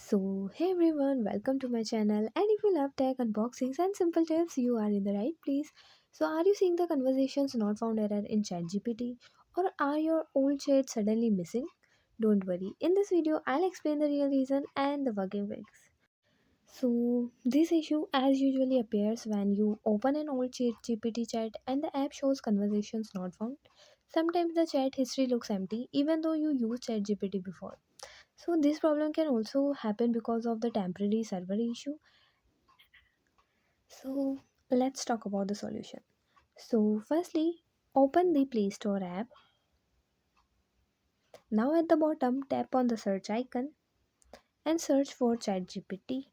Hey everyone, welcome to my channel. And if you love tech unboxings and simple tips, you are in the right place. Are you seeing the conversations not found error in ChatGPT, or are your old chats suddenly missing? Don't worry, in this video, I'll explain the real reason and the working fix. This issue as usually appears when you open an old ChatGPT chat and the app shows conversations not found. Sometimes the chat history looks empty even though you used ChatGPT before. This problem can also happen because of the temporary server issue. So let's talk about the solution. Firstly, open the Play Store app. Now at the bottom, tap on the search icon and search for ChatGPT.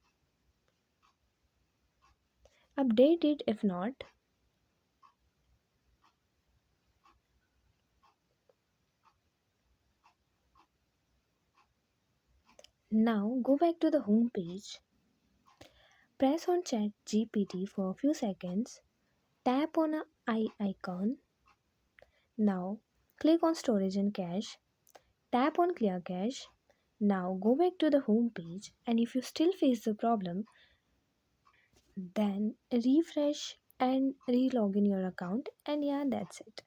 Update it if not. Now go back to the home page. Press on ChatGPT for a few seconds. Tap on a eye icon. Now click on storage and cache. Tap on clear cache. Now go back to the home page, and if you still face the problem, then refresh and re-log in your account, and yeah, that's it.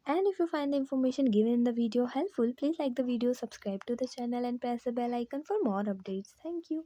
And if you find the information given in the video helpful, please like the video, subscribe to the channel and press the bell icon for more updates. Thank you.